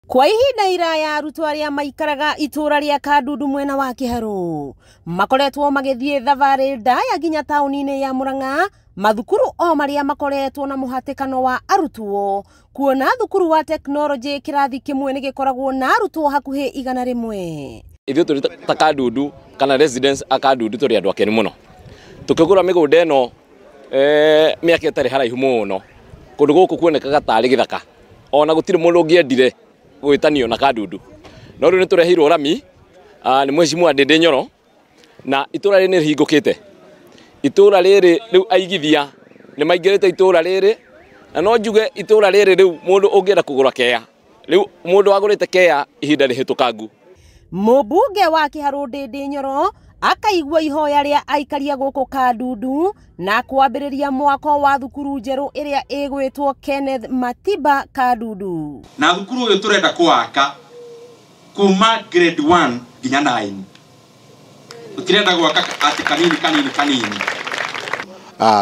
Kwa ihinda iraya arutwo aria maikaraga itura ria Kandudu mwena wa Kiharu makoretwo magithie thabarĩ ndaya nginya tauni-inĩ ya Murang'a mathukuru o maria makoretwo na muhatikano wa arutwo kuona thukuru wa teknolojĩ kirathi kimwe ni gikoragwo na arutwo hakuhi 100. Ithuĩ tũrĩ ta Kandudu kana residents a Kandudu tũrĩ andũ akeni mũno tukigura mĩgũnda ĩno mĩaka ĩtarĩ haraihu mũno kũndũ gũkũ kuonekaga tarĩ gĩthaka ona gũtirĩ mũndũ ũngĩendire gwitanio na Kandudu no rĩu nĩ tũreheirwo rami nĩ Mheshimiwa Ndindi Nyoro na itura rĩrĩ nĩ rĩhingũkĩte itura rĩrĩ rĩu aigithia nĩ maingĩrĩte itura rĩrĩ na no njuge itura rĩrĩ rĩu mũndũ ũngĩenda kũgũra kea rĩu mũndũ wagũrĩte kea ihinda rĩhĩtũkangu. Mũmbunge wa Kiharu Ndindi Nyoro akaigua ihoya ria aikaria gũkũ Kandudu na kwambĩrĩria mwako wa thukuru njerũ ĩrĩa ĩgwĩtwo Kenneth Matiba Kandudu. Na thukuru ũyũ tũrenda kũwaka kuma grade 1 nginya 9. Tũtirenda gwaka ati kanini.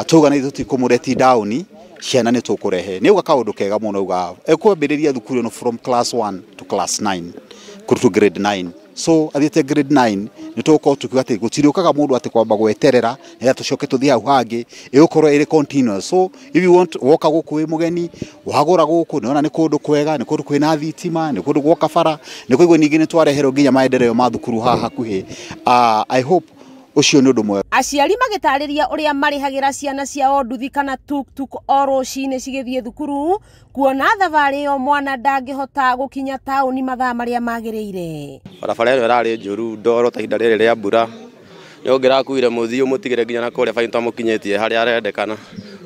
Tuga nĩ tũtikũmũreti down ciana nĩ tũkũrehe. Nĩ uga kaũndũ kega mũno uga. Ekwambĩrĩria thukuru no from class 1 to class 9 to grade 9. So athiete grade 9 nitoko tukiwa ati gutiriukaga mundu ati kwamba gweterera na tucoke tuthia hau hangi igukorwo iri continuous. So if you want woka guku wi mugeni wagura guku niona ni kundu kwega ni kundu kwina thitima ni kundu gwoka bara ni kuigwa ningi ni twareherwo nginya maendeleo ma thukuru haha hakuhi. I hope ucio ni undu mwe. Aciari magitariria uria marihagira ciana ciao nduthi kana tuk o rucini cigithie thukuru kuona thabarĩ o mwana ndangĩhota gukinya tauni mathaa maria magĩrĩire. Barabara ĩno ĩrarĩ njũru ndoro ta ihinda rĩrĩ rĩa mbura nĩ ũngĩrakuire mũthii ũmũtigĩre nginya na kũrĩa baini twamũkinyĩtie harĩa arendekana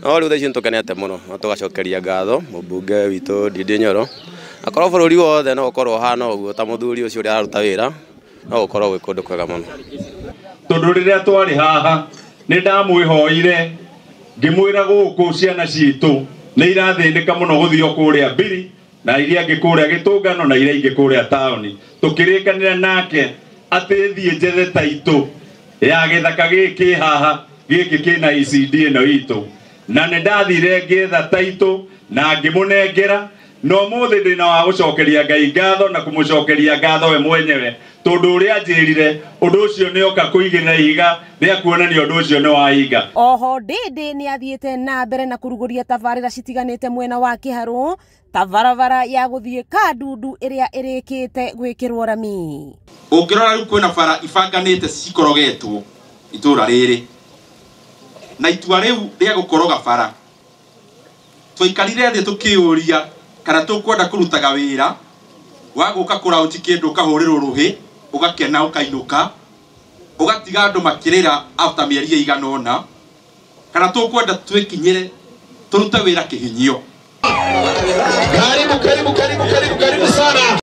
no rĩu thaa ici nĩtũkenete mũno na tũgacokeria ngatho mũmbunge witũ Ndindi Nyoro akorwo bũrũri wothe no ũkorwo hana ũguo ta mũthuri ũcio ũrĩa araruta wĩra no ũkorwo gwĩ kũndũ kwega mũno. Tondũ rĩrĩa twarĩ haha nĩ ndamwĩhoire ngĩmwĩra gũkũ ciana citũ nĩ irathĩnĩka mũno gũthio kũrĩa Mbiri na iria ingĩ kũrĩa Gĩtũngano na iria ingĩ kũrĩa taũni tũkĩrĩkanĩra nake atĩ thiĩ njethe taitũ ya gĩthaka gĩkĩ haha gĩkĩ kĩna ECD ĩno itũ na nĩ ndathire ngĩetha taitũ na ngĩmũnengera no mũthĩ ndĩna wa gũcokeria Ngai ngatho na kũmũcokeria ngatho we mwenyewe tondũ ũrĩa njĩrire ũndũ ũcio nĩ oka kũigĩrĩra iga rĩa kuonania ũndũ ũcio nĩ waiga. Oho Ndindi nĩ athiĩte na mbere na kũrugũria tabarĩra citiganĩte mwena wa Kiharu ta barabara ya gũthiĩ Kandudu ĩrĩa ĩrĩkĩte gwĩkĩrwo rami. Ũngĩrora rĩu kwĩna bara ibanganĩte cikorogetwo itũra rĩrĩ na itua rĩu rĩa gũkoroga bara tũikarire thĩ tũkĩũria kana tũkwenda kũrutaga wĩra wa gũka kũraũti kĩndũ kahũrĩrwo rũhĩ ũgakena ũkainũka ũgatiga andũ makĩrĩra after mĩeri 100 kana tũkwenda twĩkinyĩre tũrute wĩra kĩhinyio. Karibu sana.